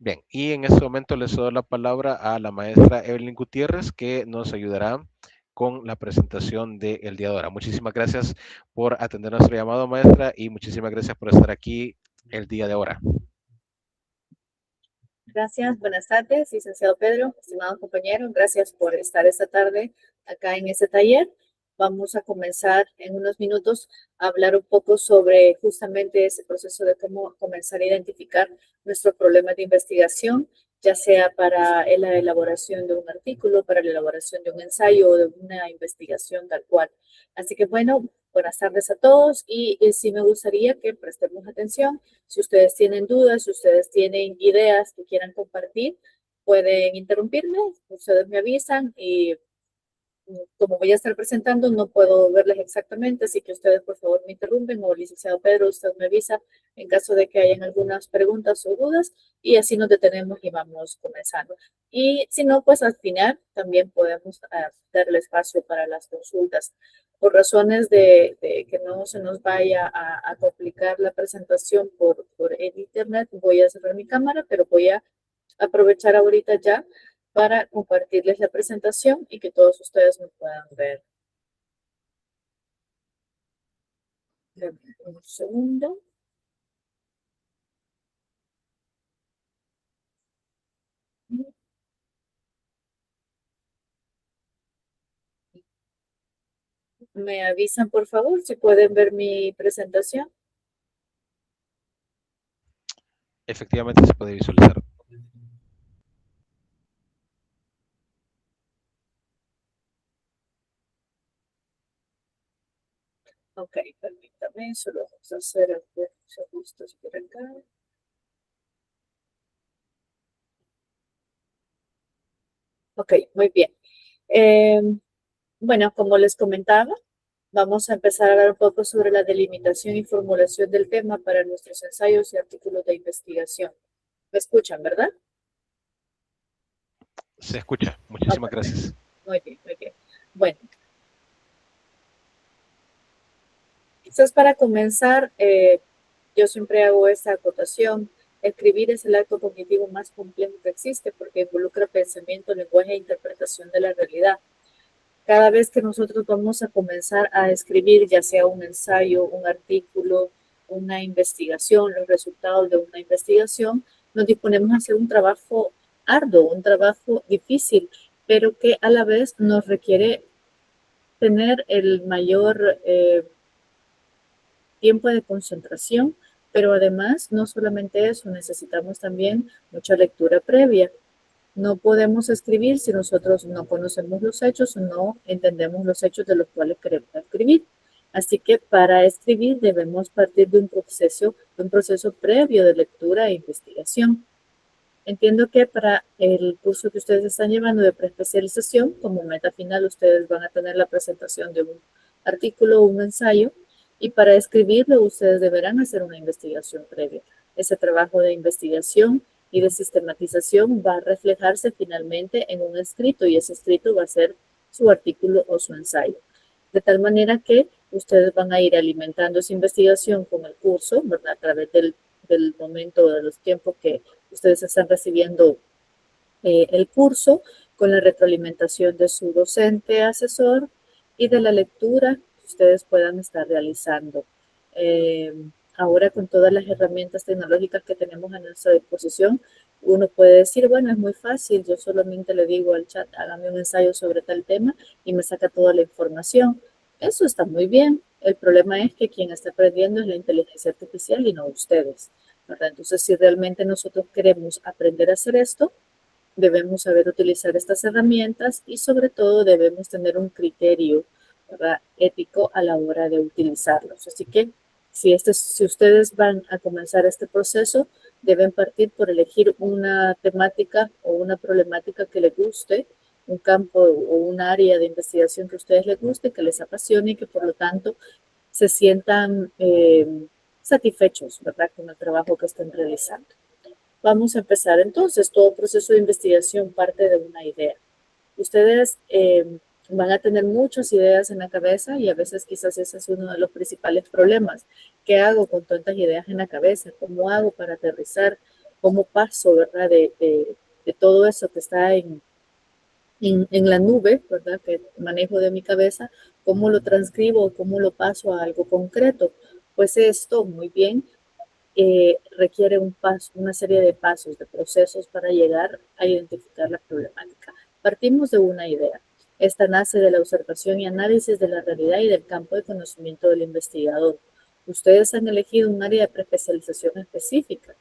Bien, y en este momento les doy la palabra a la maestra Evelyn Gutiérrez, que nos ayudará con la presentación del día de ahora. Muchísimas gracias por atender nuestro llamado, maestra, y muchísimas gracias por estar aquí el día de ahora. Gracias, buenas tardes, licenciado Pedro, estimado compañero, gracias por estar esta tarde acá en este taller. Vamos a comenzar en unos minutos a hablar un poco sobre justamente ese proceso de cómo comenzar a identificar nuestros problemas de investigación, ya sea para la elaboración de un artículo, para la elaboración de un ensayo o de una investigación tal cual. Así que bueno, buenas tardes a todos y sí me gustaría que prestemos atención. Si ustedes tienen dudas, si ustedes tienen ideas que quieran compartir, pueden interrumpirme, ustedes me avisan y como voy a estar presentando, no puedo verles exactamente, así que ustedes por favor me interrumpen o licenciado Pedro, usted me avisa en caso de que hayan algunas preguntas o dudas y así nos detenemos y vamos comenzando. Y si no, pues al final también podemos darle espacio para las consultas. Por razones de que no se nos vaya a complicar la presentación por el internet, voy a cerrar mi cámara, pero voy a aprovechar ahorita ya para compartirles la presentación y que todos ustedes me puedan ver. Un segundo. Me avisan, por favor, si pueden ver mi presentación. Efectivamente se puede visualizar. Ok, permítame, solo vamos a hacer algunos ajustes por acá. Ok, muy bien. Bueno, como les comentaba, vamos a empezar a hablar un poco sobre la delimitación y formulación del tema para nuestros ensayos y artículos de investigación. ¿Me escuchan, verdad? Se escucha. Ah, Muchísimas perfecto. gracias. Muy bien, muy bien. Bueno, quizás para comenzar, yo siempre hago esta acotación. Escribir es el acto cognitivo más complejo que existe porque involucra pensamiento, lenguaje e interpretación de la realidad. Cada vez que nosotros vamos a comenzar a escribir, ya sea un ensayo, un artículo, una investigación, los resultados de una investigación, nos disponemos a hacer un trabajo arduo, un trabajo difícil, pero que a la vez nos requiere tener el mayor tiempo de concentración, pero además no solamente eso, necesitamos también mucha lectura previa. No podemos escribir si nosotros no conocemos los hechos o no entendemos los hechos de los cuales queremos escribir. Así que para escribir debemos partir de un proceso previo de lectura e investigación. Entiendo que para el curso que ustedes están llevando de preespecialización, como meta final, ustedes van a tener la presentación de un artículo o un ensayo y para escribirlo ustedes deberán hacer una investigación previa. Ese trabajo de investigación y de sistematización va a reflejarse finalmente en un escrito y ese escrito va a ser su artículo o su ensayo. De tal manera que ustedes van a ir alimentando esa investigación con el curso, ¿verdad? A través del momento, de los tiempos que ustedes están recibiendo el curso, con la retroalimentación de su docente asesor y de la lectura que ustedes puedan estar realizando. Ahora con todas las herramientas tecnológicas que tenemos a nuestra disposición, uno puede decir, bueno, es muy fácil, yo solamente le digo al chat, hágame un ensayo sobre tal tema y me saca toda la información. Eso está muy bien. El problema es que quien está aprendiendo es la inteligencia artificial y no ustedes, ¿verdad? Entonces, si realmente nosotros queremos aprender a hacer esto, debemos saber utilizar estas herramientas y sobre todo debemos tener un criterio, ¿verdad?, ético a la hora de utilizarlos. Así que si ustedes van a comenzar este proceso, deben partir por elegir una temática o una problemática que les guste, un campo o un área de investigación que a ustedes les guste, que les apasione y que por lo tanto se sientan satisfechos, ¿verdad?, con el trabajo que estén realizando. Vamos a empezar entonces. Todo proceso de investigación parte de una idea. Ustedes van a tener muchas ideas en la cabeza y a veces quizás ese es uno de los principales problemas. ¿Qué hago con tantas ideas en la cabeza? ¿Cómo hago para aterrizar cómo paso, ¿verdad? De todo eso que está en la nube, ¿verdad? Que manejo de mi cabeza, cómo lo transcribo, cómo lo paso a algo concreto. Pues esto, muy bien, requiere un paso, una serie de pasos, de procesos para llegar a identificar la problemática. Partimos de una idea. Esta nace de la observación y análisis de la realidad y del campo de conocimiento del investigador. Ustedes han elegido un área de preespecialización específica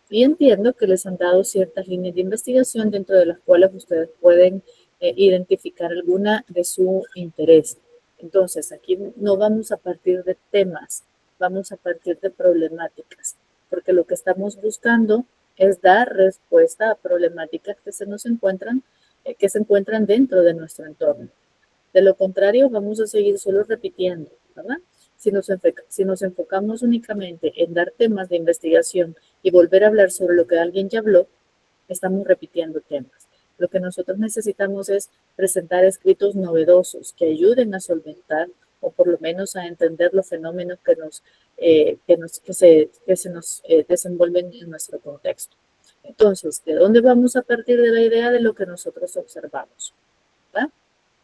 y entiendo que les han dado ciertas líneas de investigación dentro de las cuales ustedes pueden identificar alguna de su interés. Entonces, aquí no vamos a partir de temas, vamos a partir de problemáticas, porque lo que estamos buscando es dar respuesta a problemáticas que que se encuentran dentro de nuestro entorno. De lo contrario, vamos a seguir solo repitiendo, ¿verdad? Si nos enfocamos únicamente en dar temas de investigación y volver a hablar sobre lo que alguien ya habló, estamos repitiendo temas. Lo que nosotros necesitamos es presentar escritos novedosos que ayuden a solventar o por lo menos a entender los fenómenos que se nos desenvuelven en nuestro contexto. Entonces, ¿de dónde vamos a partir de la idea de lo que nosotros observamos? ¿Verdad?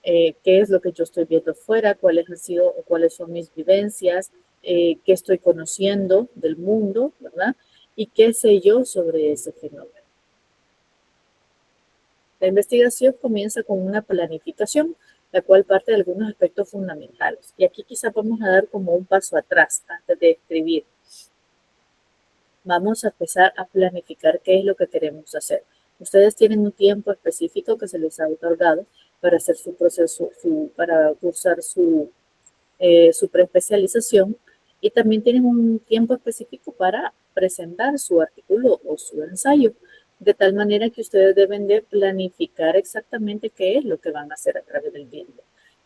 Qué es lo que yo estoy viendo fuera, cuáles han sido o cuáles son mis vivencias, qué estoy conociendo del mundo, ¿verdad? Y qué sé yo sobre ese fenómeno. La investigación comienza con una planificación, la cual parte de algunos aspectos fundamentales. Y aquí quizá vamos a dar como un paso atrás antes de escribir. Vamos a empezar a planificar qué es lo que queremos hacer. Ustedes tienen un tiempo específico que se les ha otorgado para hacer su proceso, para cursar su preespecialización, y también tienen un tiempo específico para presentar su artículo o su ensayo, de tal manera que ustedes deben de planificar exactamente qué es lo que van a hacer a través del tiempo.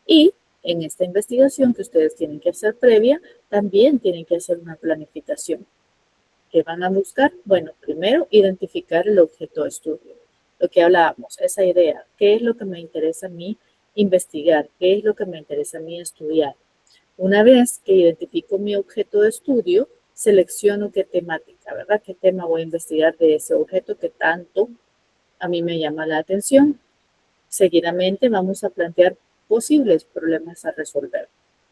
Y en esta investigación que ustedes tienen que hacer previa, también tienen que hacer una planificación. ¿Qué van a buscar? Bueno, primero identificar el objeto de estudio. Lo que hablábamos, esa idea, ¿qué es lo que me interesa a mí investigar? ¿Qué es lo que me interesa a mí estudiar? Una vez que identifico mi objeto de estudio, selecciono qué temática, ¿verdad? ¿Qué tema voy a investigar de ese objeto que tanto a mí me llama la atención? Seguidamente vamos a plantear posibles problemas a resolver.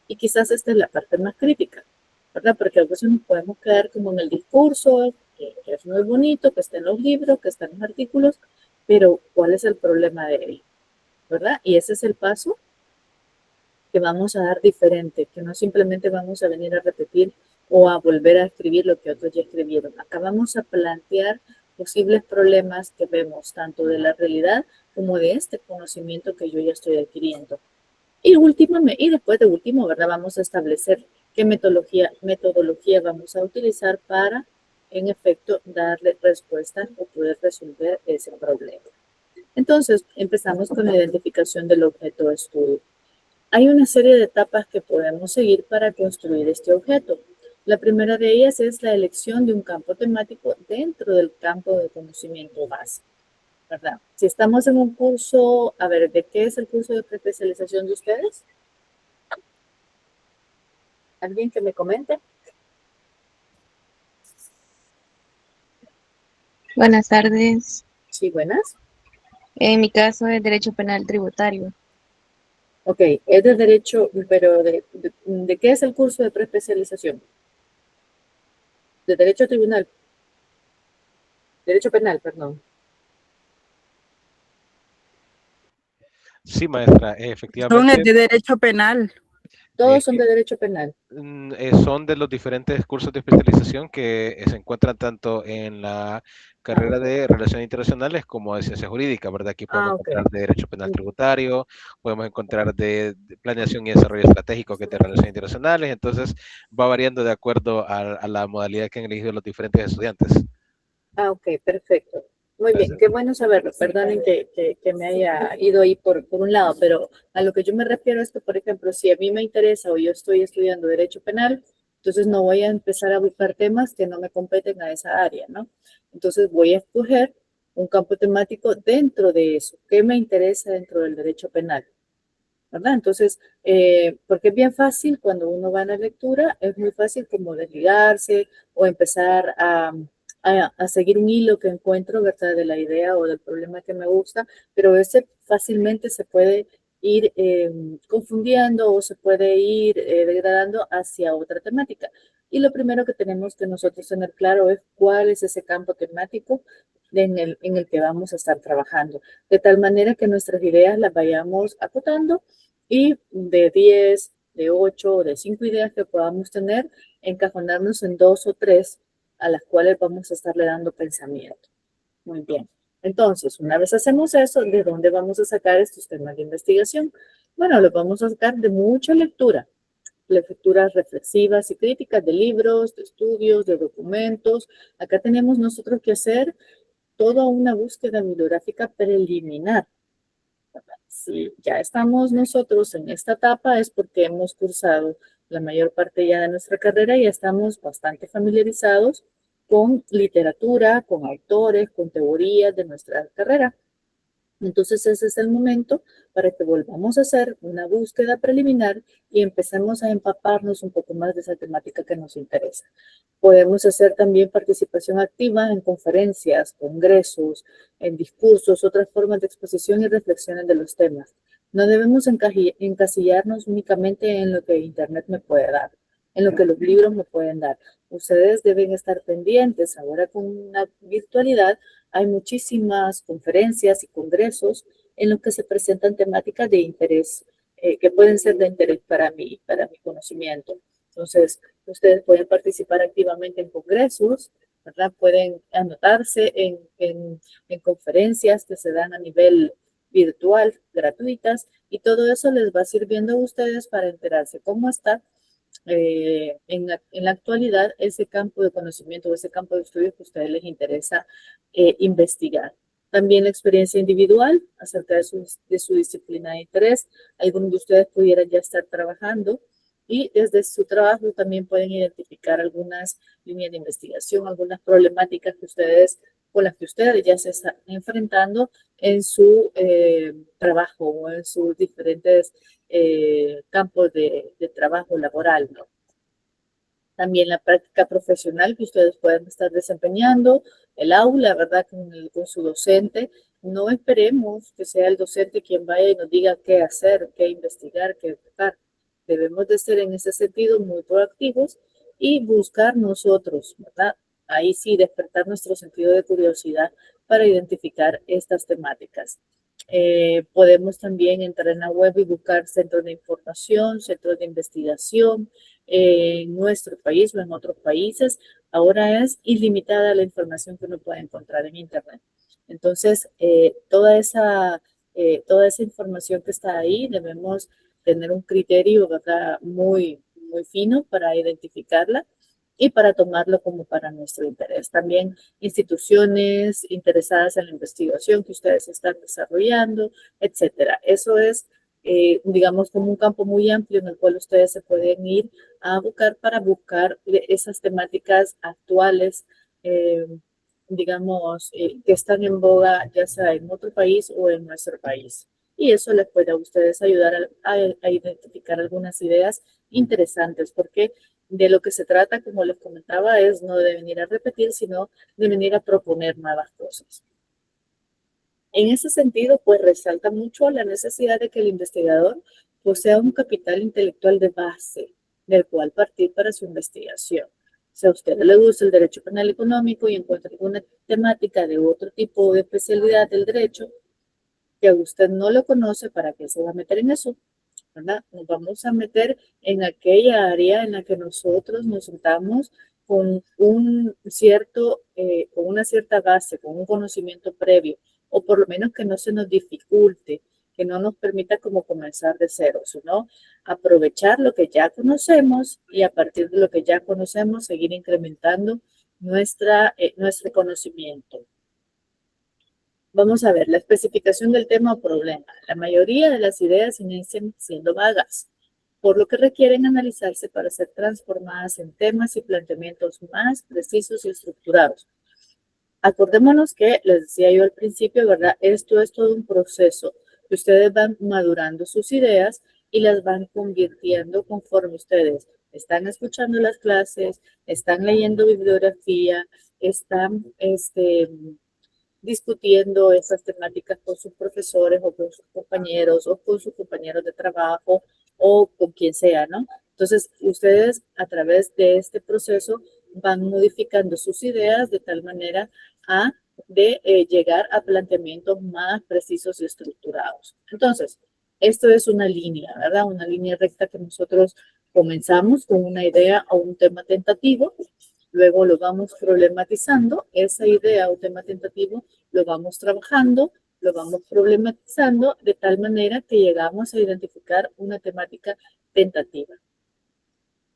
Y quizás esta es la parte más crítica, ¿verdad? Porque a veces nos podemos quedar como en el discurso, que es muy bonito, que está en los libros, que está en los artículos, pero ¿cuál es el problema de él? ¿Verdad? Y ese es el paso que vamos a dar diferente, que no simplemente vamos a venir a repetir o a volver a escribir lo que otros ya escribieron. Acá vamos a plantear posibles problemas que vemos tanto de la realidad como de este conocimiento que yo ya estoy adquiriendo. Y después de último, ¿verdad? Vamos a establecer qué metodología vamos a utilizar para, en efecto, darle respuesta o poder resolver ese problema. Entonces, empezamos con la identificación del objeto de estudio. Hay una serie de etapas que podemos seguir para construir este objeto. La primera de ellas es la elección de un campo temático dentro del campo de conocimiento base, ¿verdad? Si estamos en un curso, a ver, ¿de qué es el curso de preespecialización de ustedes? ¿Alguien que me comente? Buenas tardes. Sí, buenas. En mi caso es Derecho Penal Tributario. Ok, es de derecho, pero ¿de qué es el curso de preespecialización? De derecho tribunal. Derecho penal, perdón. Sí, maestra, Son efectivamente. de derecho penal. Todos son de derecho penal. Son de los diferentes cursos de especialización que se encuentran tanto en la carrera de Relaciones Internacionales como de Ciencia Jurídica, ¿verdad? Aquí podemos Ok. encontrar de Derecho Penal Tributario, podemos encontrar de Planeación y Desarrollo Estratégico, que es de Relaciones Internacionales, entonces va variando de acuerdo a la modalidad que han elegido los diferentes estudiantes. Ok, perfecto. Muy bien, Gracias. qué bueno saberlo. Perdonen que me haya ido ahí por un lado, pero a lo que yo me refiero es que, por ejemplo, si a mí me interesa o yo estoy estudiando derecho penal, entonces no voy a empezar a buscar temas que no me competen a esa área, ¿no? Entonces voy a escoger un campo temático dentro de eso. ¿Qué me interesa dentro del derecho penal? ¿Verdad? Entonces, porque es bien fácil cuando uno va a la lectura, es muy fácil como desligarse o empezar a seguir un hilo que encuentro, ¿verdad? De la idea o del problema que me gusta, pero ese fácilmente se puede ir confundiendo o se puede ir degradando hacia otra temática. Y lo primero que tenemos que nosotros tener claro es cuál es ese campo temático en el que vamos a estar trabajando, de tal manera que nuestras ideas las vayamos acotando y de 10, de 8 o de 5 ideas que podamos tener, encajonarnos en 2 o 3 a las cuales vamos a estarle dando pensamiento. Muy bien. Entonces, una vez hacemos eso, ¿de dónde vamos a sacar estos temas de investigación? Bueno, los vamos a sacar de mucha lectura, lecturas reflexivas y críticas de libros, de estudios, de documentos. Acá tenemos nosotros que hacer toda una búsqueda bibliográfica preliminar. Si ya estamos nosotros en esta etapa es porque hemos cursado la mayor parte ya de nuestra carrera y estamos bastante familiarizados con literatura, con autores, con teorías de nuestra carrera. Entonces ese es el momento para que volvamos a hacer una búsqueda preliminar y empecemos a empaparnos un poco más de esa temática que nos interesa. Podemos hacer también participación activa en conferencias, congresos, en discursos, otras formas de exposición y reflexiones de los temas. No debemos encasillarnos únicamente en lo que Internet me puede dar, en lo que los libros me pueden dar. Ustedes deben estar pendientes. Ahora con la virtualidad hay muchísimas conferencias y congresos en los que se presentan temáticas de interés, que pueden ser de interés para mí, para mi conocimiento. Entonces, ustedes pueden participar activamente en congresos, ¿verdad? Pueden anotarse en conferencias que se dan a nivel virtual, gratuitas, y todo eso les va sirviendo a ustedes para enterarse cómo está en la actualidad ese campo de conocimiento o ese campo de estudio que a ustedes les interesa investigar. También la experiencia individual acerca de su disciplina de interés. Algunos de ustedes pudieran ya estar trabajando y desde su trabajo también pueden identificar algunas líneas de investigación, algunas problemáticas que ustedes, con las que ustedes ya se están enfrentando en su trabajo o en sus diferentes campos de trabajo laboral, ¿no? También la práctica profesional que ustedes pueden estar desempeñando, el aula, ¿verdad? Con su docente. No esperemos que sea el docente quien vaya y nos diga qué hacer, qué investigar, qué educar. Debemos de ser en ese sentido muy proactivos y buscar nosotros, ¿verdad? Ahí sí, despertar nuestro sentido de curiosidad para identificar estas temáticas. Podemos también entrar en la web y buscar centros de información, centros de investigación en nuestro país o en otros países. Ahora es ilimitada la información que uno puede encontrar en Internet. Entonces, toda esa información que está ahí, debemos tener un criterio, ¿verdad? Muy fino para identificarla y para tomarlo como para nuestro interés. También instituciones interesadas en la investigación que ustedes están desarrollando, etcétera. Eso es, digamos, como un campo muy amplio en el cual ustedes se pueden ir a buscar para buscar esas temáticas actuales, digamos, que están en boga, ya sea en otro país o en nuestro país. Y eso les puede a ustedes ayudar a identificar algunas ideas interesantes, porque de lo que se trata, como les comentaba, es no de venir a repetir, sino de venir a proponer nuevas cosas. En ese sentido, pues resalta mucho la necesidad de que el investigador posea un capital intelectual de base del cual partir para su investigación. Si a usted le gusta el derecho penal económico y encuentra alguna temática de otro tipo de especialidad del derecho que usted no lo conoce, ¿para qué se va a meter en eso? ¿Verdad? Nos vamos a meter en aquella área en la que nosotros nos sentamos con con una cierta base, con un conocimiento previo, o por lo menos que no se nos dificulte, que no nos permita como comenzar de cero, sino aprovechar lo que ya conocemos y a partir de lo que ya conocemos seguir incrementando nuestro conocimiento. Vamos a ver la especificación del tema o problema. La mayoría de las ideas inician siendo vagas, por lo que requieren analizarse para ser transformadas en temas y planteamientos más precisos y estructurados. Acordémonos que, les decía yo al principio, ¿verdad? Esto es todo un proceso que ustedes van madurando sus ideas y las van convirtiendo conforme ustedes están escuchando las clases, están leyendo bibliografía, están discutiendo esas temáticas con sus profesores o con sus compañeros o con sus compañeros de trabajo o con quien sea, ¿no? Entonces, ustedes a través de este proceso van modificando sus ideas de tal manera de llegar a planteamientos más precisos y estructurados. Entonces, esto es una línea, ¿verdad? Una línea recta que nosotros comenzamos con una idea o un tema tentativo, luego lo vamos problematizando, esa idea o tema tentativo lo vamos trabajando, lo vamos problematizando de tal manera que llegamos a identificar una temática tentativa.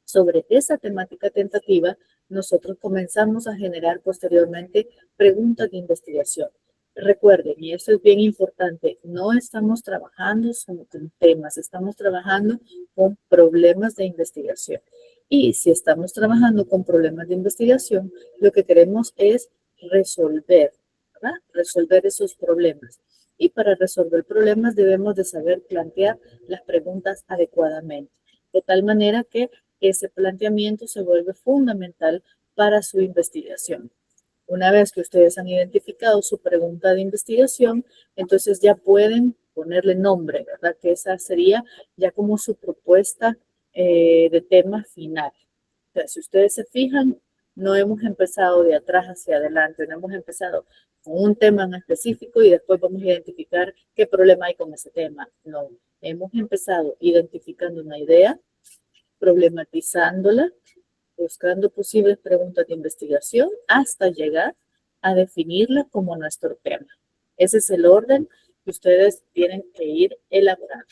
Sobre esa temática tentativa, nosotros comenzamos a generar posteriormente preguntas de investigación. Recuerden, y esto es bien importante, no estamos trabajando solo con temas, estamos trabajando con problemas de investigación. Y si estamos trabajando con problemas de investigación, lo que queremos es resolver, ¿verdad? Resolver esos problemas. Y para resolver problemas debemos de saber plantear las preguntas adecuadamente, de tal manera que ese planteamiento se vuelve fundamental para su investigación. Una vez que ustedes han identificado su pregunta de investigación, entonces ya pueden ponerle nombre, ¿verdad? Que esa sería ya como su propuesta de tema final. Entonces, si ustedes se fijan, no hemos empezado de atrás hacia adelante, no hemos empezado con un tema en específico y después vamos a identificar qué problema hay con ese tema. No, hemos empezado identificando una idea, problematizándola, buscando posibles preguntas de investigación hasta llegar a definirla como nuestro tema. Ese es el orden que ustedes tienen que ir elaborando.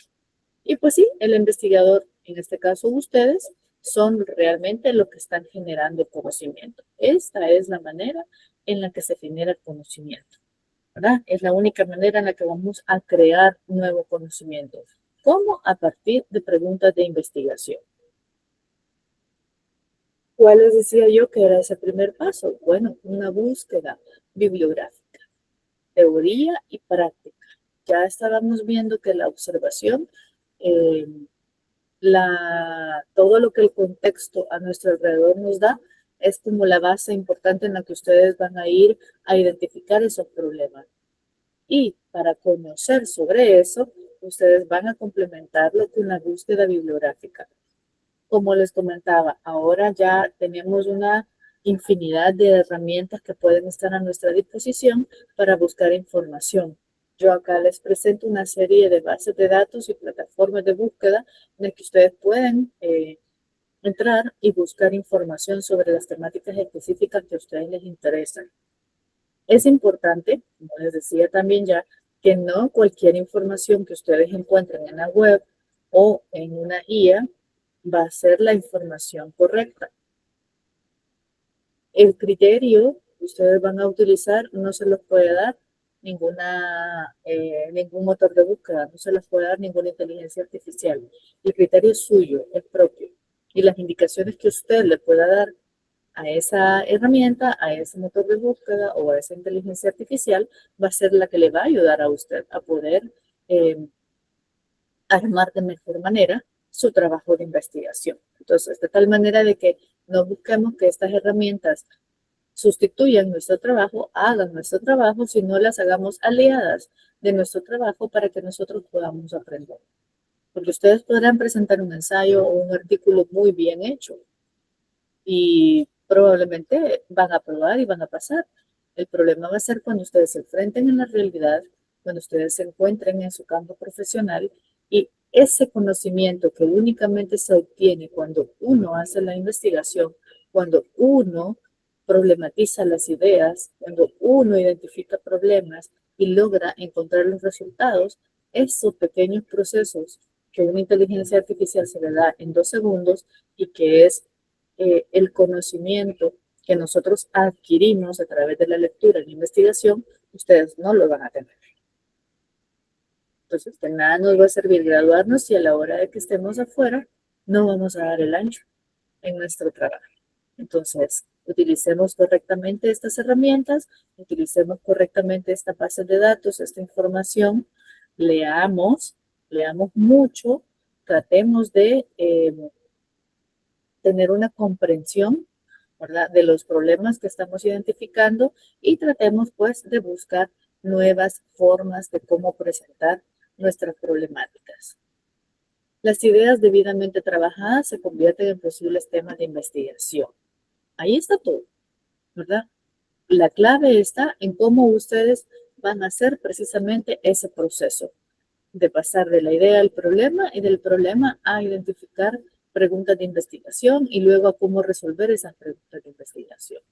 Y pues sí, el investigador, en este caso ustedes, son realmente lo que están generando conocimiento. Esta es la manera en la que se genera conocimiento, ¿verdad? Es la única manera en la que vamos a crear nuevo conocimiento. ¿Cómo? A partir de preguntas de investigación. ¿Cuál les decía yo que era ese primer paso? Bueno, una búsqueda bibliográfica, teoría y práctica. Ya estábamos viendo que la observación, todo lo que el contexto a nuestro alrededor nos da, es como la base importante en la que ustedes van a ir a identificar esos problemas. Y para conocer sobre eso, ustedes van a complementarlo con la búsqueda bibliográfica. Como les comentaba, ahora ya tenemos una infinidad de herramientas que pueden estar a nuestra disposición para buscar información. Yo acá les presento una serie de bases de datos y plataformas de búsqueda en las que ustedes pueden entrar y buscar información sobre las temáticas específicas que a ustedes les interesan. Es importante, como les decía también ya, que no cualquier información que ustedes encuentren en la web o en una guía va a ser la información correcta. El criterio que ustedes van a utilizar no se los puede dar ningún motor de búsqueda, no se les puede dar ninguna inteligencia artificial. El criterio es suyo, es propio. Y las indicaciones que usted le pueda dar a esa herramienta, a ese motor de búsqueda o a esa inteligencia artificial va a ser la que le va a ayudar a usted a poder armar de mejor manera su trabajo de investigación. Entonces, de tal manera de que no busquemos que estas herramientas sustituyan nuestro trabajo, hagan nuestro trabajo, sino las hagamos aliadas de nuestro trabajo para que nosotros podamos aprender. Porque ustedes podrán presentar un ensayo o un artículo muy bien hecho y probablemente van a aprobar y van a pasar. El problema va a ser cuando ustedes se enfrenten en la realidad, cuando ustedes se encuentren en su campo profesional y ese conocimiento que únicamente se obtiene cuando uno hace la investigación, cuando uno problematiza las ideas, cuando uno identifica problemas y logra encontrar los resultados, esos pequeños procesos que una inteligencia artificial se le da en 2 segundos y que es el conocimiento que nosotros adquirimos a través de la lectura y la investigación, ustedes no lo van a tener. Entonces, de nada nos va a servir graduarnos si a la hora de que estemos afuera no vamos a dar el ancho en nuestro trabajo. Entonces, utilicemos correctamente estas herramientas, utilicemos correctamente esta base de datos, esta información, leamos mucho, tratemos de tener una comprensión ¿verdad? De los problemas que estamos identificando y tratemos pues de buscar nuevas formas de cómo presentar nuestras problemáticas. Las ideas debidamente trabajadas se convierten en posibles temas de investigación. Ahí está todo, ¿verdad? La clave está en cómo ustedes van a hacer precisamente ese proceso de pasar de la idea al problema y del problema a identificar preguntas de investigación y luego a cómo resolver esas preguntas de investigación.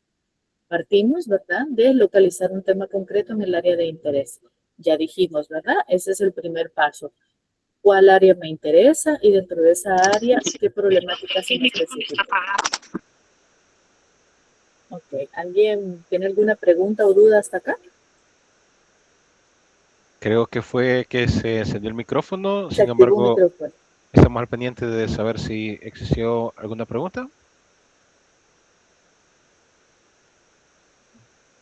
Partimos, ¿verdad?, de localizar un tema concreto en el área de interés. Ya dijimos, ¿verdad? Ese es el primer paso. ¿Cuál área me interesa? Y dentro de esa área, ¿qué problemáticas en específico? Ok, ¿alguien tiene alguna pregunta o duda hasta acá? Creo que fue que se encendió el micrófono, Se sin activó un embargo, micrófono. estamos al pendiente de saber si existió alguna pregunta.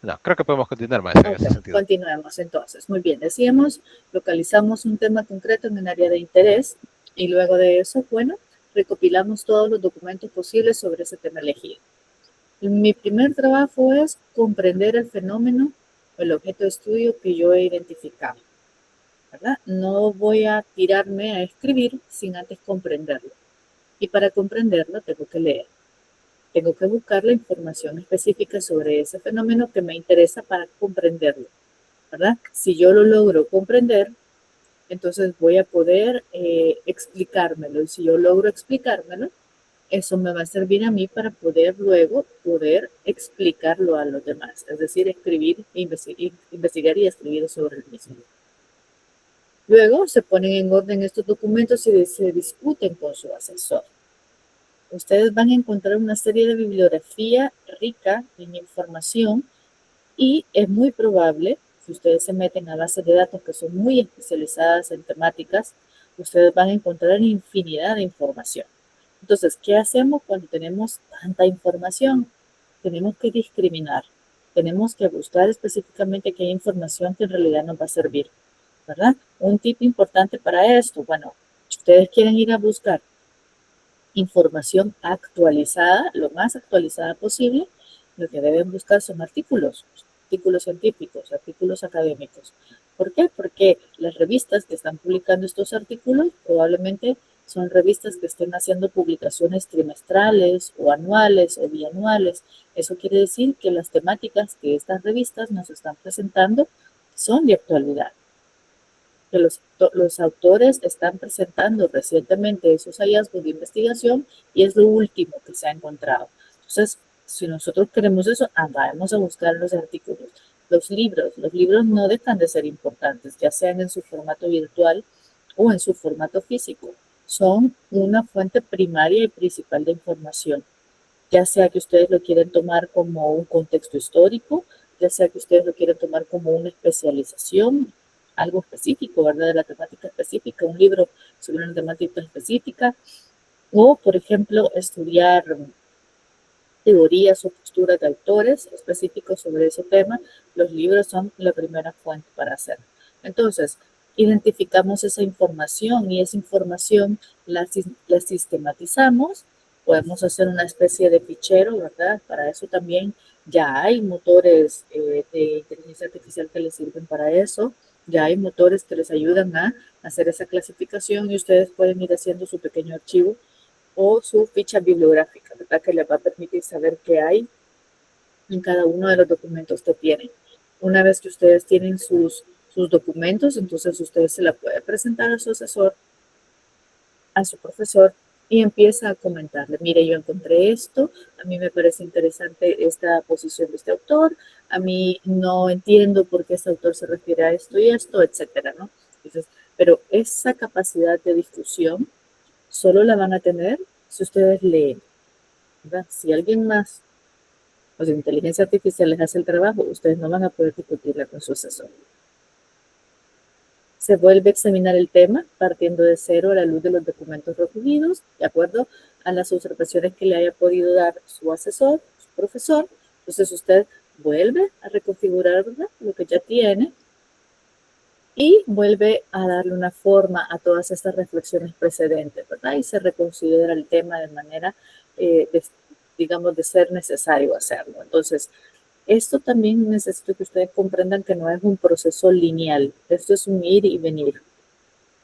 No, creo que podemos continuar, maestra, en ese Ok, sentido. continuemos entonces. Muy bien, decíamos, localizamos un tema concreto en un área de interés y luego de eso, bueno, recopilamos todos los documentos posibles sobre ese tema elegido. Mi primer trabajo es comprender el fenómeno o el objeto de estudio que yo he identificado, ¿verdad? No voy a tirarme a escribir sin antes comprenderlo. Y para comprenderlo tengo que leer. Tengo que buscar la información específica sobre ese fenómeno que me interesa para comprenderlo, ¿verdad? Si yo lo logro comprender, entonces voy a poder explicármelo. Y si yo logro explicármelo, eso me va a servir a mí para poder luego poder explicarlo a los demás. Es decir, escribir, investigar y escribir sobre el mismo. Luego se ponen en orden estos documentos y se discuten con su asesor. Ustedes van a encontrar una serie de bibliografía rica en información y es muy probable, si ustedes se meten a bases de datos que son muy especializadas en temáticas, ustedes van a encontrar infinidad de información. Entonces, ¿qué hacemos cuando tenemos tanta información? Tenemos que discriminar, tenemos que buscar específicamente qué información que en realidad nos va a servir, ¿verdad? Un tip importante para esto, bueno, si ustedes quieren ir a buscar información actualizada, lo más actualizada posible, lo que deben buscar son artículos científicos, artículos académicos. ¿Por qué? Porque las revistas que están publicando estos artículos probablemente son revistas que estén haciendo publicaciones trimestrales o anuales o bianuales. Eso quiere decir que las temáticas que estas revistas nos están presentando son de actualidad, que los autores están presentando recientemente esos hallazgos de investigación y es lo último que se ha encontrado. Entonces, si nosotros queremos eso, vamos a buscar los artículos. Los libros no dejan de ser importantes, ya sean en su formato virtual o en su formato físico. Son una fuente primaria y principal de información, ya sea que ustedes lo quieren tomar como un contexto histórico, ya sea que ustedes lo quieren tomar como una especialización, algo específico, ¿verdad? De la temática específica, un libro sobre una temática específica, o, por ejemplo, estudiar teorías o posturas de autores específicos sobre ese tema. Los libros son la primera fuente para hacerlo. Entonces, identificamos esa información y esa información la sistematizamos. Podemos hacer una especie de fichero, ¿verdad? Para eso también ya hay motores de inteligencia artificial que les sirven para eso. Ya hay motores que les ayudan a hacer esa clasificación y ustedes pueden ir haciendo su pequeño archivo o su ficha bibliográfica, ¿verdad? Que les va a permitir saber qué hay en cada uno de los documentos que tienen. Una vez que ustedes tienen sus documentos, entonces ustedes se la pueden presentar a su asesor, a su profesor, y empieza a comentarle, mire, yo encontré esto, a mí me parece interesante esta posición de este autor, a mí no entiendo por qué este autor se refiere a esto y esto, etcétera, ¿no? Entonces, pero esa capacidad de discusión solo la van a tener si ustedes leen, ¿verdad? Si alguien más, o sea, inteligencia artificial les hace el trabajo, ustedes no van a poder discutirla con su asesor. Se vuelve a examinar el tema partiendo de cero a la luz de los documentos recogidos, de acuerdo a las observaciones que le haya podido dar su asesor, su profesor. Entonces usted vuelve a reconfigurar, ¿verdad?, lo que ya tiene y vuelve a darle una forma a todas estas reflexiones precedentes, ¿verdad? Y se reconsidera el tema de manera digamos, de ser necesario hacerlo. Entonces, esto también necesito que ustedes comprendan que no es un proceso lineal, esto es un ir y venir,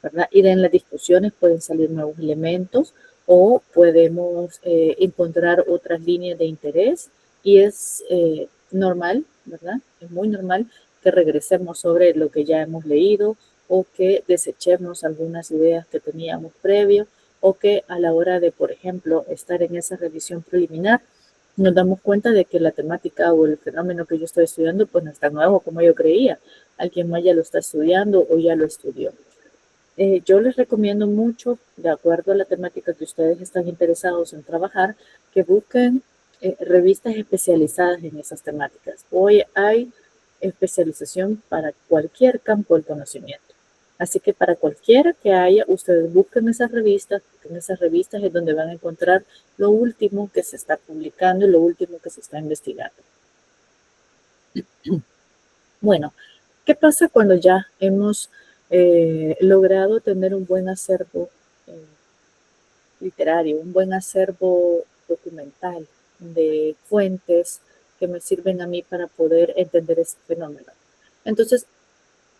¿verdad? Y en las discusiones pueden salir nuevos elementos o podemos encontrar otras líneas de interés y es normal, ¿verdad? Es muy normal que regresemos sobre lo que ya hemos leído o que desechemos algunas ideas que teníamos previo o que a la hora de, por ejemplo, estar en esa revisión preliminar, nos damos cuenta de que la temática o el fenómeno que yo estoy estudiando pues no es tan nuevo como yo creía. Alguien más ya lo está estudiando o ya lo estudió. Yo les recomiendo mucho, de acuerdo a la temática que ustedes están interesados en trabajar, que busquen revistas especializadas en esas temáticas. Hoy hay especialización para cualquier campo del conocimiento. Así que para cualquiera que haya, ustedes busquen esas revistas, porque en esas revistas es donde van a encontrar lo último que se está publicando y lo último que se está investigando. Bueno, ¿qué pasa cuando ya hemos logrado tener un buen acervo literario, un buen acervo documental de fuentes que me sirven a mí para poder entender ese fenómeno? Entonces,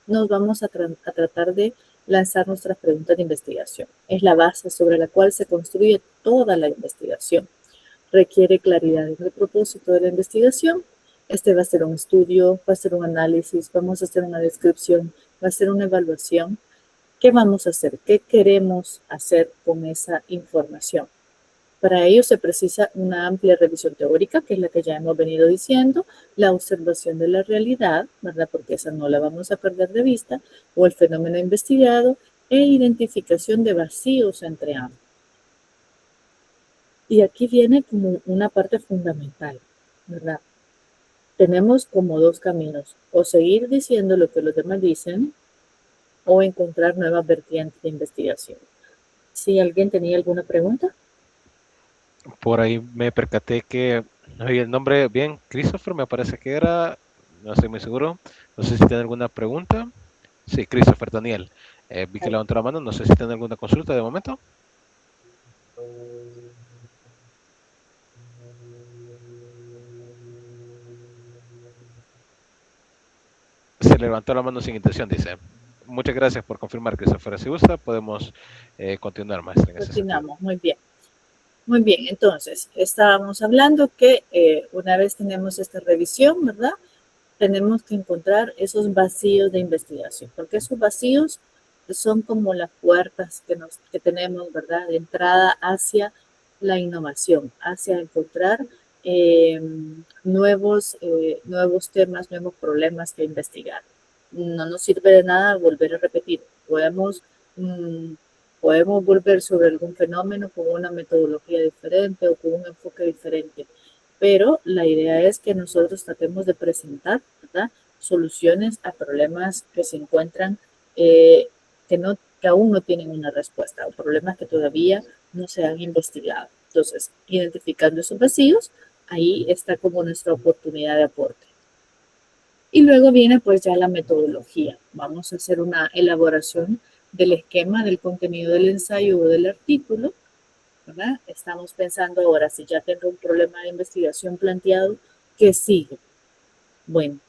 nos vamos a tratar de lanzar nuestras preguntas de investigación. Es la base sobre la cual se construye toda la investigación. Requiere claridad en el propósito de la investigación. Este va a ser un estudio, va a ser un análisis, vamos a hacer una descripción, va a ser una evaluación. ¿Qué vamos a hacer? ¿Qué queremos hacer con esa información? Para ello se precisa una amplia revisión teórica, que es la que ya hemos venido diciendo, la observación de la realidad, ¿verdad? Porque esa no la vamos a perder de vista, o el fenómeno investigado, e identificación de vacíos entre ambos. Y aquí viene como una parte fundamental, ¿verdad? Tenemos como dos caminos, o seguir diciendo lo que los demás dicen, o encontrar nuevas vertientes de investigación. Si alguien tenía alguna pregunta. Por ahí me percaté que no oí el nombre bien, Christopher me parece que era, no estoy muy seguro. No sé si tiene alguna pregunta. Sí, Christopher Daniel. Vi que levantó la mano, no sé si tiene alguna consulta de momento. Se levantó la mano sin intención, dice. Muchas gracias por confirmar, Christopher. Si gusta, podemos continuar, maestra, en ese sentido. Continuamos, muy bien. Muy bien, entonces, estábamos hablando que una vez tenemos esta revisión, ¿verdad? Tenemos que encontrar esos vacíos de investigación, porque esos vacíos son como las puertas que tenemos, ¿verdad? De entrada hacia la innovación, hacia encontrar nuevos temas, nuevos problemas que investigar. No nos sirve de nada volver a repetir. Podemos volver sobre algún fenómeno con una metodología diferente o con un enfoque diferente, pero la idea es que nosotros tratemos de presentar, ¿verdad?, soluciones a problemas que se encuentran que aún no tienen una respuesta o problemas que todavía no se han investigado. Entonces, identificando esos vacíos, ahí está como nuestra oportunidad de aporte. Y luego viene pues ya la metodología. Vamos a hacer una elaboración del esquema del contenido del ensayo o del artículo, ¿verdad? Estamos pensando ahora, si ya tengo un problema de investigación planteado, ¿qué sigue? Bueno,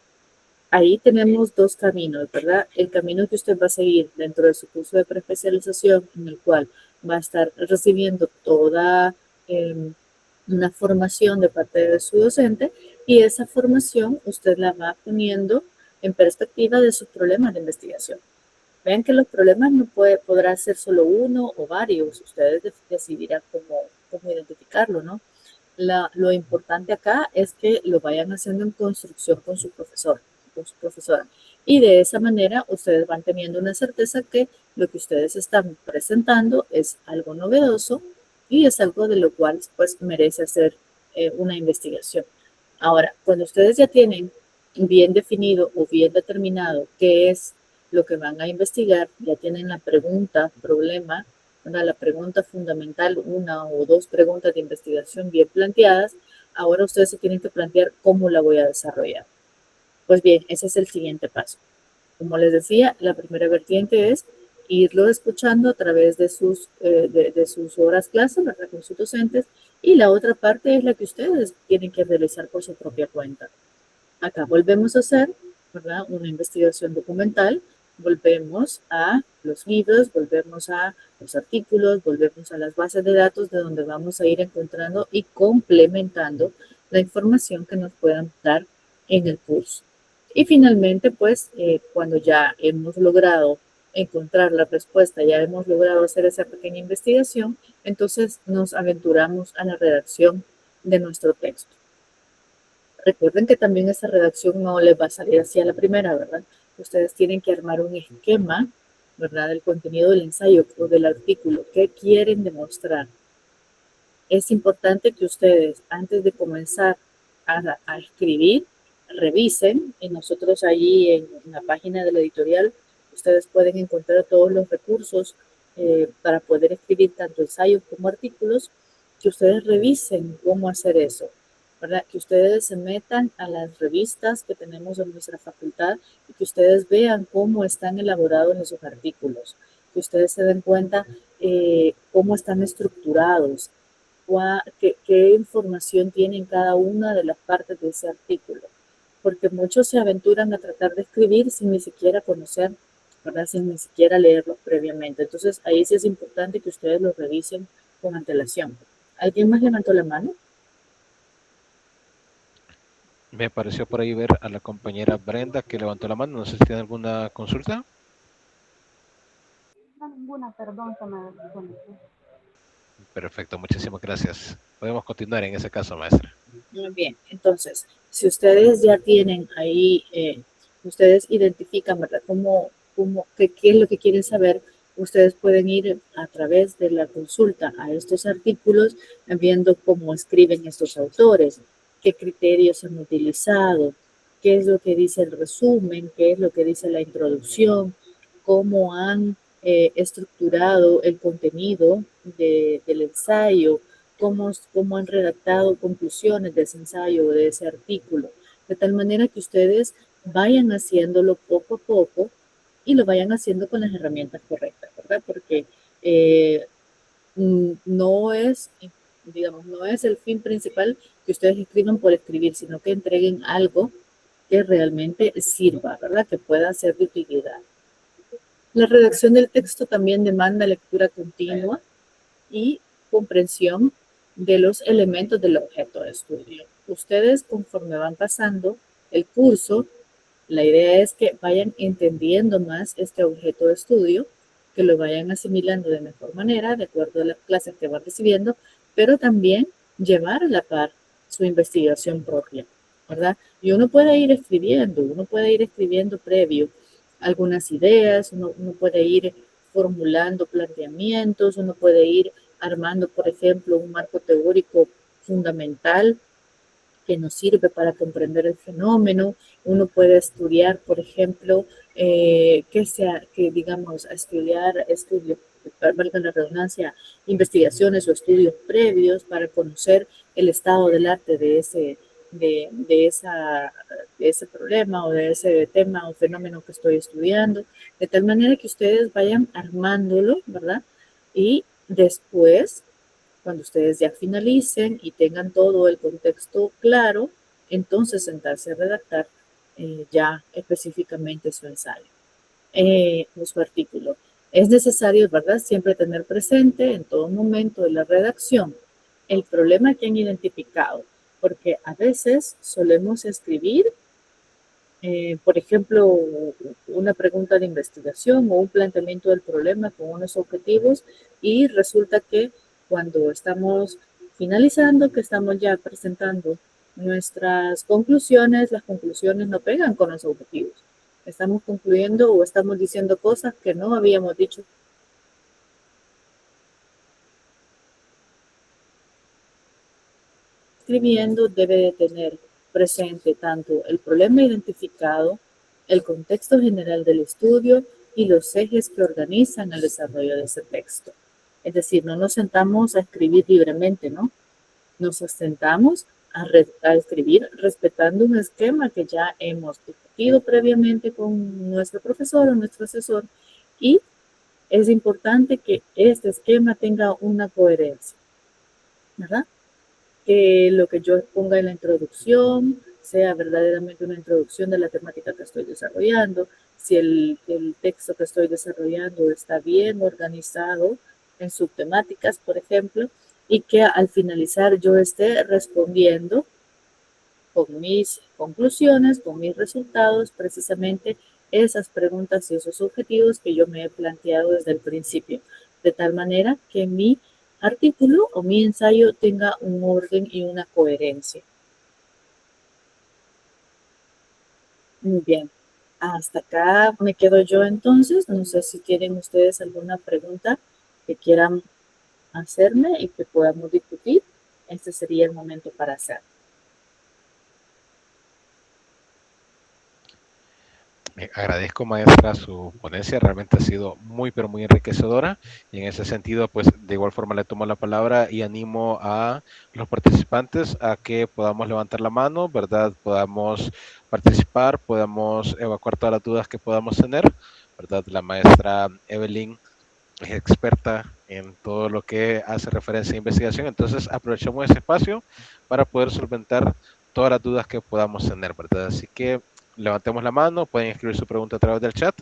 ahí tenemos dos caminos, ¿verdad? El camino que usted va a seguir dentro de su curso de preespecialización, en el cual va a estar recibiendo toda una formación de parte de su docente, y esa formación usted la va poniendo en perspectiva de sus problemas de investigación. Vean que los problemas no podrá ser solo uno o varios, ustedes decidirán cómo identificarlo, ¿no? Lo importante acá es que lo vayan haciendo en construcción con su profesor, con su profesora. Y de esa manera ustedes van teniendo una certeza que lo que ustedes están presentando es algo novedoso y es algo de lo cual pues merece hacer una investigación. Ahora, cuando ustedes ya tienen bien definido o bien determinado qué es lo que van a investigar, ya tienen la pregunta, problema, la pregunta fundamental, una o dos preguntas de investigación bien planteadas, ahora ustedes se tienen que plantear cómo la voy a desarrollar. Pues bien, ese es el siguiente paso. Como les decía, la primera vertiente es irlo escuchando a través de sus horas clases, ¿verdad?, con sus docentes, Y la otra parte es la que ustedes tienen que realizar por su propia cuenta. Acá volvemos a hacer, ¿verdad?, una investigación documental, volvemos a los libros, volvemos a los artículos, volvemos a las bases de datos de donde vamos a ir encontrando y complementando la información que nos puedan dar en el curso. Y finalmente, pues, cuando ya hemos logrado encontrar la respuesta, ya hemos logrado hacer esa pequeña investigación, entonces nos aventuramos a la redacción de nuestro texto. Recuerden que también esta redacción no les va a salir así a la primera, ¿verdad? Ustedes tienen que armar un esquema, ¿verdad?, del contenido del ensayo o del artículo. ¿Qué quieren demostrar? Es importante que ustedes, antes de comenzar a escribir, revisen, y nosotros allí en la página de la editorial, ustedes pueden encontrar todos los recursos para poder escribir tanto ensayos como artículos, que ustedes revisen cómo hacer eso, ¿verdad? Que ustedes se metan a las revistas que tenemos en nuestra facultad y que ustedes vean cómo están elaborados esos artículos, que ustedes se den cuenta cómo están estructurados, qué información tienen cada una de las partes de ese artículo, porque muchos se aventuran a tratar de escribir sin ni siquiera conocer, ¿verdad?, sin ni siquiera leerlos previamente. Entonces, ahí sí es importante que ustedes lo revisen con antelación. ¿Alguien más levantó la mano? Me pareció por ahí ver a la compañera Brenda que levantó la mano. No sé si tiene alguna consulta. No, ninguna, perdón, se me desconectó. Perfecto, muchísimas gracias. Podemos continuar en ese caso, maestra. Muy bien, entonces, si ustedes ya tienen ahí, ustedes identifican, ¿verdad?, qué es lo que quieren saber, ustedes pueden ir a través de la consulta a estos artículos, viendo cómo escriben estos autores, qué criterios han utilizado, qué es lo que dice el resumen, qué es lo que dice la introducción, cómo han estructurado el contenido del ensayo, cómo han redactado conclusiones de ese ensayo o de ese artículo, de tal manera que ustedes vayan haciéndolo poco a poco y lo vayan haciendo con las herramientas correctas, ¿verdad? Porque no es, digamos, no es el fin principal que ustedes escriban por escribir, sino que entreguen algo que realmente sirva, ¿verdad?, que pueda ser de utilidad. La redacción del texto también demanda lectura continua y comprensión de los elementos del objeto de estudio. Ustedes, conforme van pasando el curso, la idea es que vayan entendiendo más este objeto de estudio, que lo vayan asimilando de mejor manera, de acuerdo a las clases que van recibiendo, pero también llevar a la par su investigación propia, ¿verdad? Y uno puede ir escribiendo previo algunas ideas, uno puede ir formulando planteamientos, uno puede ir armando, por ejemplo, un marco teórico fundamental que nos sirve para comprender el fenómeno. Uno puede estudiar, por ejemplo, estudios, valga la redundancia, investigaciones o estudios previos para conocer el estado del arte de ese problema o de ese tema o fenómeno que estoy estudiando, de tal manera que ustedes vayan armándolo, ¿verdad? Y después, cuando ustedes ya finalicen y tengan todo el contexto claro, entonces sentarse a redactar ya específicamente su ensayo o su artículo. Es necesario, ¿verdad?, siempre tener presente en todo momento de la redacción el problema que han identificado, porque a veces solemos escribir, por ejemplo, una pregunta de investigación o un planteamiento del problema con unos objetivos, y resulta que cuando estamos finalizando, que estamos ya presentando nuestras conclusiones, las conclusiones no pegan con los objetivos. Estamos concluyendo o estamos diciendo cosas que no habíamos dicho. Escribiendo debe de tener presente tanto el problema identificado, el contexto general del estudio y los ejes que organizan el desarrollo de ese texto. Es decir, no nos sentamos a escribir libremente, ¿no? Nos sentamos a escribir respetando un esquema que ya hemos discutido previamente con nuestro profesor o nuestro asesor, y es importante que este esquema tenga una coherencia, ¿verdad? que lo que yo ponga en la introducción sea verdaderamente una introducción de la temática que estoy desarrollando, si el texto que estoy desarrollando está bien organizado en subtemáticas, por ejemplo, y que al finalizar yo esté respondiendo con mis conclusiones, con mis resultados, precisamente esas preguntas y esos objetivos que yo me he planteado desde el principio, de tal manera que mi artículo o mi ensayo tenga un orden y una coherencia. Muy bien, hasta acá me quedo yo entonces. No sé si tienen ustedes alguna pregunta que quieran hacerme y que podamos discutir. Este sería el momento para hacer. Agradezco, maestra, su ponencia. Realmente ha sido muy, pero muy enriquecedora. Y en ese sentido, pues de igual forma le tomo la palabra y animo a los participantes a que podamos levantar la mano, ¿verdad? Podamos participar, podamos evacuar todas las dudas que podamos tener, ¿verdad? La maestra Evelyn es experta en todo lo que hace referencia a investigación. Entonces, aprovechemos ese espacio para poder solventar todas las dudas que podamos tener, ¿verdad? Así que levantemos la mano, pueden escribir su pregunta a través del chat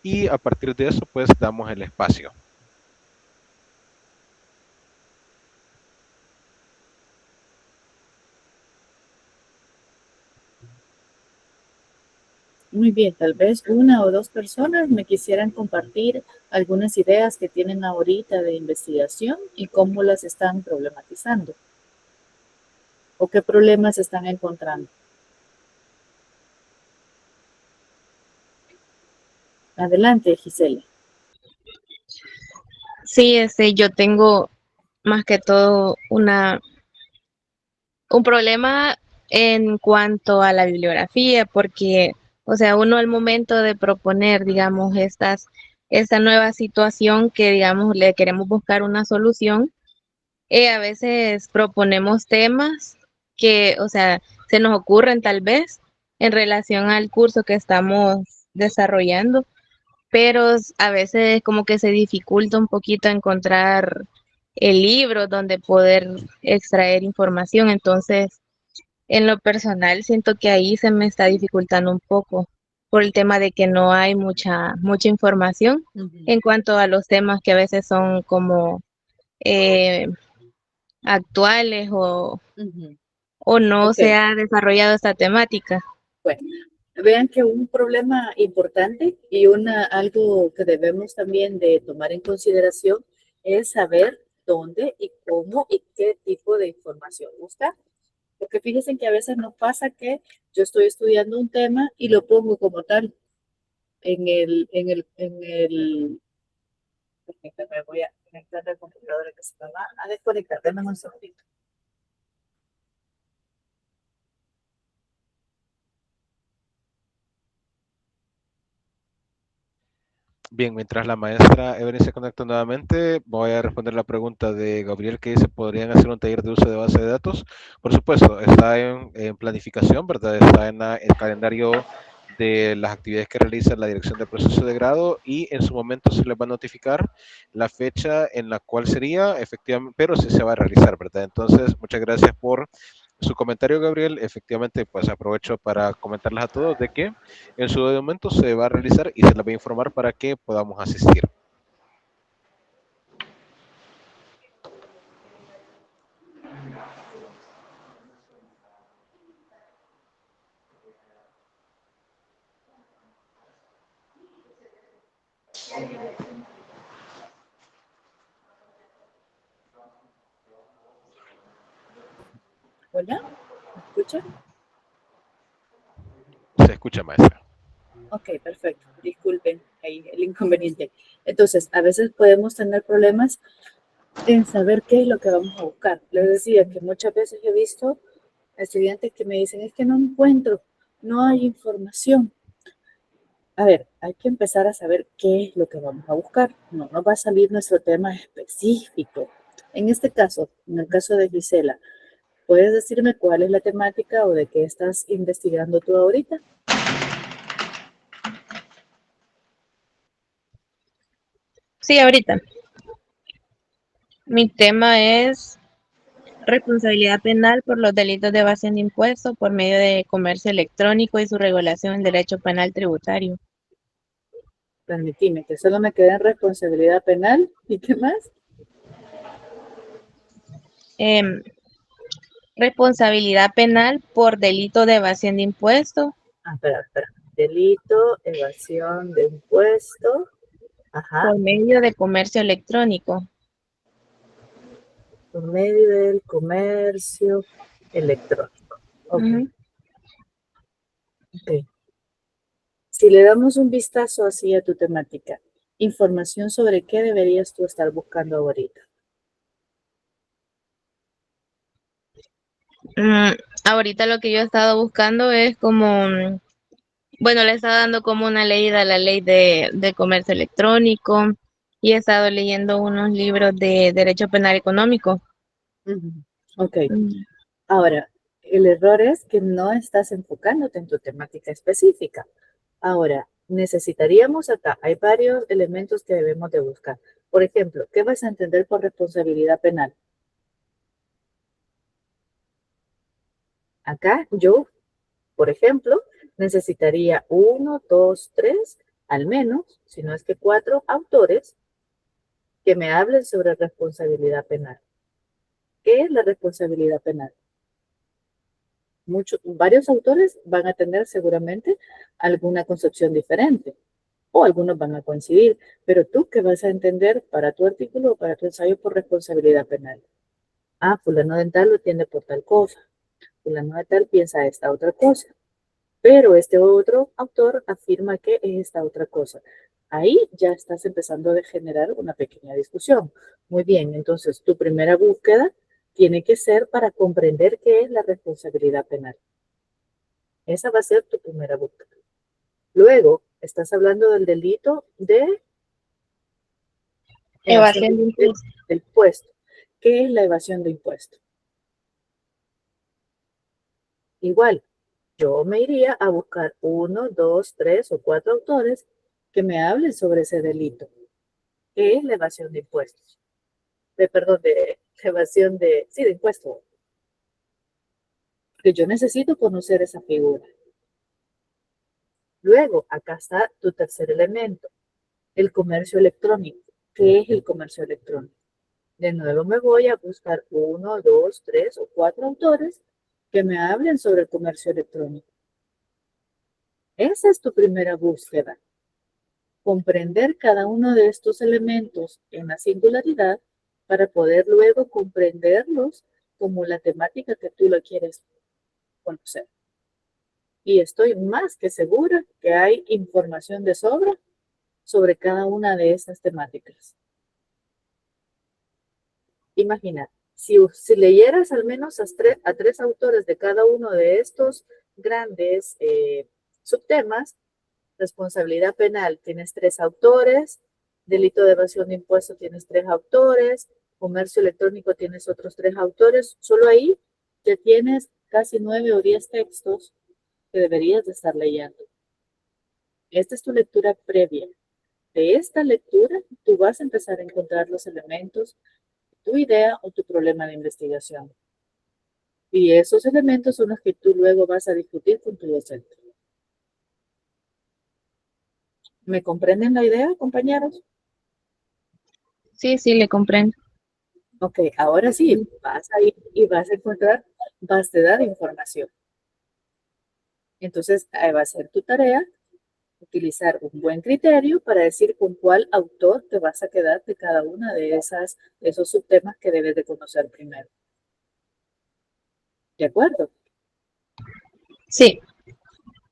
y a partir de eso, pues damos el espacio. Muy bien, tal vez una o dos personas me quisieran compartir algunas ideas que tienen ahorita de investigación y cómo las están problematizando o qué problemas están encontrando. Adelante, Gisela. Sí, yo tengo más que todo un problema en cuanto a la bibliografía, porque, o sea, uno al momento de proponer, digamos, esta nueva situación que, digamos, le queremos buscar una solución, a veces proponemos temas que, o sea, se nos ocurren tal vez en relación al curso que estamos desarrollando, pero a veces como que se dificulta un poquito encontrar el libro donde poder extraer información. Entonces, en lo personal, siento que ahí se me está dificultando un poco por el tema de que no hay mucha información en cuanto a los temas que a veces son como eh, actuales o no se ha desarrollado esta temática. Bueno, vean que un problema importante y algo que debemos también de tomar en consideración es saber dónde y cómo y qué tipo de información buscar. Porque fíjense que a veces nos pasa que yo estoy estudiando un tema y lo pongo como tal me voy a conectar al computador que se me va a desconectar, denme un segundito. Bien, mientras la maestra Evelyn se conecta nuevamente, voy a responder la pregunta de Gabriel que dice, ¿podrían hacer un taller de uso de base de datos? Por supuesto, está en planificación, ¿verdad? Está en el calendario de las actividades que realiza la Dirección de Proceso de Grado y en su momento se les va a notificar la fecha en la cual sería, efectivamente, pero sí se va a realizar, ¿verdad? Entonces, muchas gracias por su comentario, Gabriel. Efectivamente, pues aprovecho para comentarles a todos de que en su momento se va a realizar y se les va a informar para que podamos asistir. Hola, ¿me escuchan? Se escucha, maestra. Ok, perfecto. Disculpen ahí el inconveniente. Entonces, a veces podemos tener problemas en saber qué es lo que vamos a buscar. Les decía que muchas veces he visto estudiantes que me dicen, es que no encuentro, no hay información. A ver, hay que empezar a saber qué es lo que vamos a buscar. No nos va a salir nuestro tema específico. En este caso, en el caso de Gisela, ¿puedes decirme cuál es la temática o de qué estás investigando tú ahorita? Sí, ahorita. Mi tema es Responsabilidad penal por los delitos de evasión de impuestos por medio de comercio electrónico y su regulación en derecho penal tributario. Permitime, que solo me queda en responsabilidad penal. ¿Y qué más? Em, Responsabilidad penal por delito de evasión de impuestos Espera. Delito, evasión de impuesto. Ajá. por medio de comercio electrónico. Por medio del comercio electrónico. Ok. Ok. Si le damos un vistazo así a tu temática, información sobre qué deberías tú estar buscando ahorita. Ahorita lo que yo he estado buscando es como, bueno, le he estado dando como una leída a la ley de comercio electrónico y he estado leyendo unos libros de derecho penal económico. Ok. Mm, Ahora, el error es que no estás enfocándote en tu temática específica. Ahora, necesitaríamos acá, hay varios elementos que debemos de buscar. Por ejemplo, ¿qué vas a entender por responsabilidad penal? Acá yo, por ejemplo, necesitaría 1, 2, 3, al menos, si no es que 4 autores que me hablen sobre responsabilidad penal. ¿Qué es la responsabilidad penal? Varios autores van a tener seguramente alguna concepción diferente o algunos van a coincidir, pero tú qué vas a entender para tu artículo o para tu ensayo por responsabilidad penal. Fulano de tal lo entiende por tal cosa, fulano de tal piensa esta otra cosa, pero este otro autor afirma que es esta otra cosa. Ahí ya estás empezando a generar una pequeña discusión. Muy bien, entonces tu primera búsqueda tiene que ser para comprender qué es la responsabilidad penal. Esa va a ser tu primera búsqueda. Luego, estás hablando del delito de evasión Evasión de impuestos. del impuesto. ¿Qué es la evasión de impuesto? Igual, yo me iría a buscar 1, 2, 3 o 4 autores que me hablen sobre ese delito. ¿Qué es la evasión de impuestos? Perdón, de evasión sí, de impuestos. Que yo necesito conocer esa figura. Luego, acá está tu tercer elemento, el comercio electrónico. ¿Qué es el comercio electrónico? De nuevo me voy a buscar 1, 2, 3 o 4 autores que me hablen sobre el comercio electrónico. Esa es tu primera búsqueda. Comprender cada uno de estos elementos en la singularidad para poder luego comprenderlos como la temática que tú lo quieres conocer. Y estoy más que segura que hay información de sobra sobre cada una de estas temáticas. Imagina, si leyeras al menos a tres autores de cada uno de estos grandes subtemas, responsabilidad penal tienes 3 autores, delito de evasión de impuestos tienes 3 autores, comercio electrónico tienes otros 3 autores, solo ahí ya tienes casi 9 o 10 textos que deberías de estar leyendo. Esta es tu lectura previa. De esta lectura, tú vas a empezar a encontrar los elementos tu idea o tu problema de investigación. Y esos elementos son los que tú luego vas a discutir con tu docente. ¿Me comprenden la idea, compañeros? Sí, sí, le comprendo. Ok, ahora sí, vas a ir y vas a encontrar vastedad de información. Entonces, ahí va a ser tu tarea utilizar un buen criterio para decir con cuál autor te vas a quedar de cada una de esos subtemas que debes de conocer primero. ¿De acuerdo? Sí,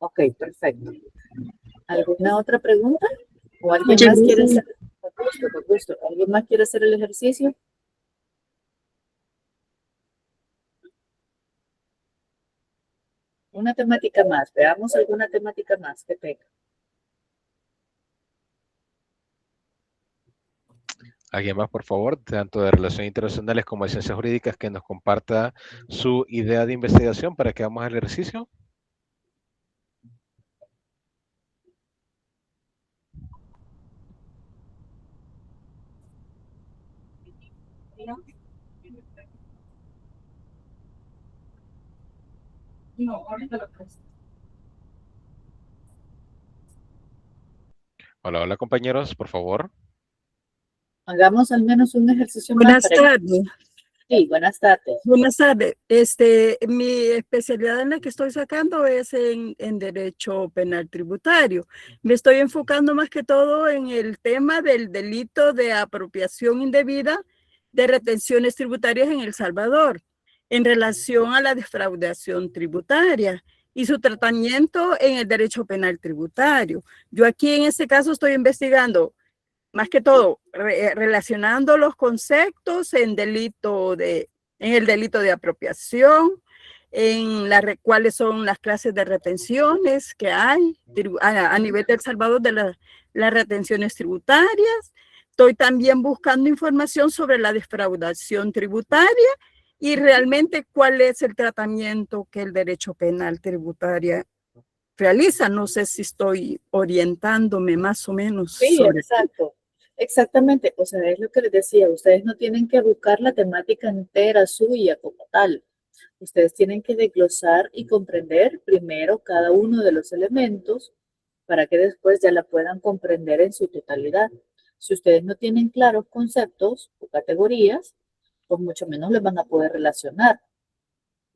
Ok, perfecto. ¿Alguna otra pregunta? ¿O alguien muchas más quiere gracias. hacer? Con gusto. ¿Alguien más quiere hacer el ejercicio? Una temática más. Veamos alguna temática más que tenga. Alguien más, por favor, tanto de relaciones internacionales como de ciencias jurídicas, que nos comparta su idea de investigación para que hagamos el ejercicio. No, ahorita lo presto. Hola, hola compañeros, por favor. Hagamos al menos un ejercicio más Buenas para que... tardes. Sí, buenas tardes. Buenas tardes. Mi especialidad en la que estoy sacando es en Derecho Penal Tributario. Me estoy enfocando más que todo en el tema del delito de apropiación indebida de retenciones tributarias en El Salvador, en relación a la defraudación tributaria y su tratamiento en el Derecho Penal Tributario. Yo aquí en este caso estoy investigando más que todo, relacionando los conceptos en el delito de apropiación, cuáles son las clases de retenciones que hay a nivel de El Salvador de las retenciones tributarias. Estoy también buscando información sobre la defraudación tributaria y realmente cuál es el tratamiento que el derecho penal tributario realiza. No sé si estoy orientándome más o menos Sí, sobre. exacto. Exactamente. O sea, es lo que les decía. Ustedes no tienen que buscar la temática entera suya como tal. Ustedes tienen que desglosar y comprender primero cada uno de los elementos para que después ya la puedan comprender en su totalidad. Si ustedes no tienen claros conceptos o categorías, pues mucho menos les van a poder relacionar.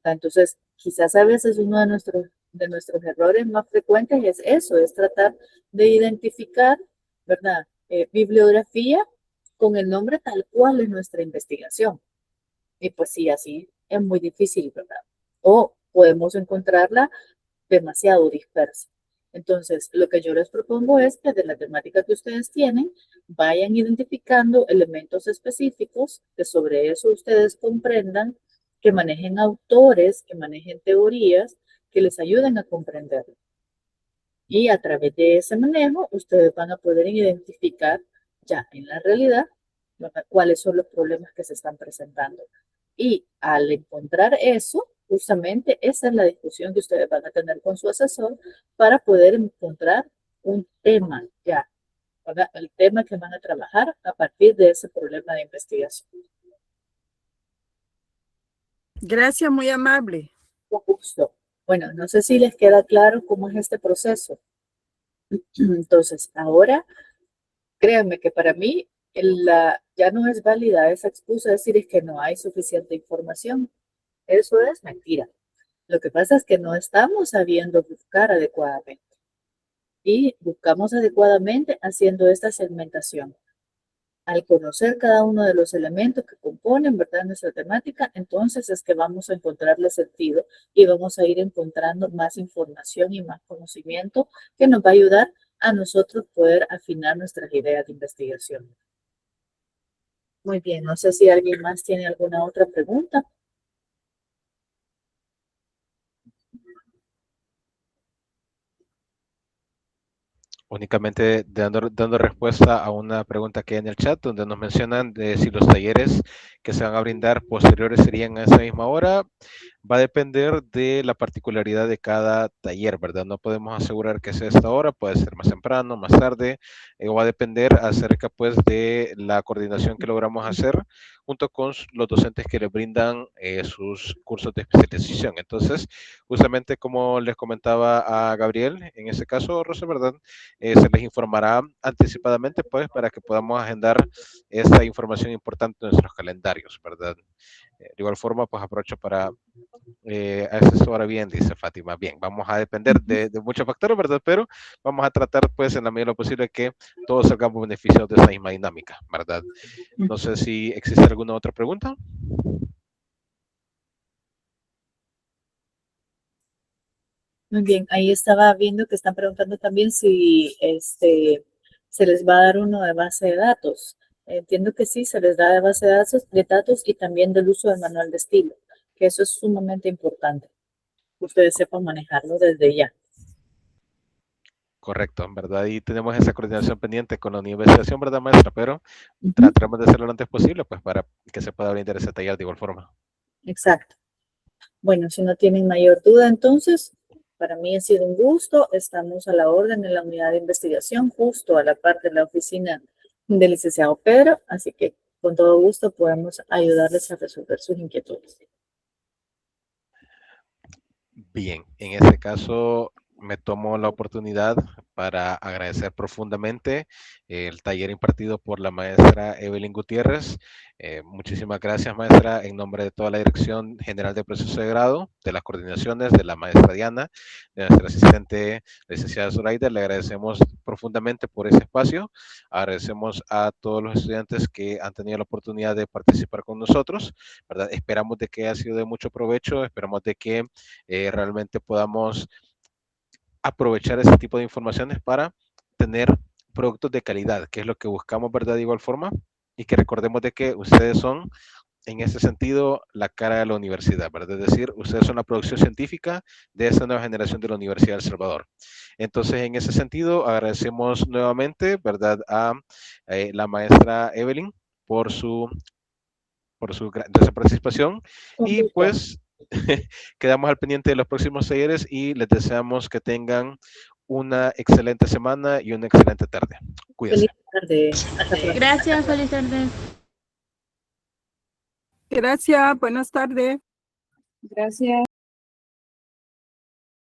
Entonces, quizás a veces uno de nuestros errores más frecuentes es eso, es tratar de identificar, ¿verdad? Bibliografía con el nombre tal cual es nuestra investigación. Y pues sí, así es muy difícil, ¿verdad? O podemos encontrarla demasiado dispersa. Entonces, lo que yo les propongo es que de la temática que ustedes tienen, vayan identificando elementos específicos, que sobre eso ustedes comprendan, que manejen autores, que manejen teorías, que les ayuden a comprenderlo. Y a través de ese manejo, ustedes van a poder identificar ya en la realidad, ¿verdad?, cuáles son los problemas que se están presentando. Y al encontrar eso, justamente esa es la discusión que ustedes van a tener con su asesor para poder encontrar un tema ya, ¿verdad?, el tema que van a trabajar a partir de ese problema de investigación. Gracias, muy amable. Con gusto. Bueno, no sé si les queda claro cómo es este proceso. Entonces, ahora, créanme que para mí ya no es válida esa excusa de decir es que no hay suficiente información. Eso es mentira. Lo que pasa es que no estamos sabiendo buscar adecuadamente. Y buscamos adecuadamente haciendo esta segmentación. Al conocer cada uno de los elementos que componen, ¿verdad?, nuestra temática, entonces es que vamos a encontrarle sentido y vamos a ir encontrando más información y más conocimiento que nos va a ayudar a nosotros poder afinar nuestras ideas de investigación. Muy bien, no sé si alguien más tiene alguna otra pregunta. Únicamente dando respuesta a una pregunta que hay en el chat, donde nos mencionan de si los talleres que se van a brindar posteriores serían a esa misma hora. Va a depender de la particularidad de cada taller, ¿verdad? No podemos asegurar que sea esta hora, puede ser más temprano, más tarde, o va a depender acerca pues de la coordinación que logramos hacer junto con los docentes que les brindan sus cursos de especialización. Entonces, justamente como les comentaba a Gabriel, en ese caso, Rosa, ¿verdad? Se les informará anticipadamente pues para que podamos agendar esta información importante en nuestros calendarios, ¿verdad? De igual forma, pues aprovecho para asesora bien, dice Fátima. Bien, vamos a depender de muchos factores, ¿verdad? Pero vamos a tratar, pues, en la medida de lo posible que todos salgamos beneficiados de esa misma dinámica, ¿verdad? No sé si existe alguna otra pregunta. Muy bien, ahí estaba viendo que están preguntando también si se les va a dar uno de base de datos. Entiendo que sí, se les da de base de datos y también del uso del manual de estilo, que eso es sumamente importante. Que ustedes sepan manejarlo desde ya. Correcto, en verdad, y tenemos esa coordinación pendiente con la investigación, ¿verdad, maestra? Pero trataremos de hacerlo lo antes posible, pues, para que se pueda brindar ese taller de igual forma. Exacto. Bueno, si no tienen mayor duda, entonces, para mí ha sido un gusto. Estamos a la orden en la unidad de investigación, justo a la parte de la oficina del licenciado Pedro, así que con todo gusto podemos ayudarles a resolver sus inquietudes. Bien, en este caso me tomo la oportunidad para agradecer profundamente el taller impartido por la maestra Evelyn Gutiérrez. Muchísimas gracias, maestra, en nombre de toda la Dirección General de Proceso de Grado, de las coordinaciones, de la maestra Diana, de nuestra asistente, licenciada Zoraida. Le agradecemos profundamente por ese espacio. Agradecemos a todos los estudiantes que han tenido la oportunidad de participar con nosotros, ¿verdad? Esperamos de que haya sido de mucho provecho, esperamos de que realmente podamos aprovechar ese tipo de informaciones para tener productos de calidad, que es lo que buscamos, ¿verdad? De igual forma, y que recordemos de que ustedes son, en ese sentido, la cara de la universidad, ¿verdad? Es decir, ustedes son la producción científica de esta nueva generación de la Universidad de El Salvador. Entonces, en ese sentido, agradecemos nuevamente, ¿verdad? A la maestra Evelyn por su gran participación y pues quedamos al pendiente de los próximos talleres y les deseamos que tengan una excelente semana y una excelente tarde. Cuídense. Feliz tarde. Hasta pronto. Gracias, feliz tarde. Gracias, buenas tardes. Gracias.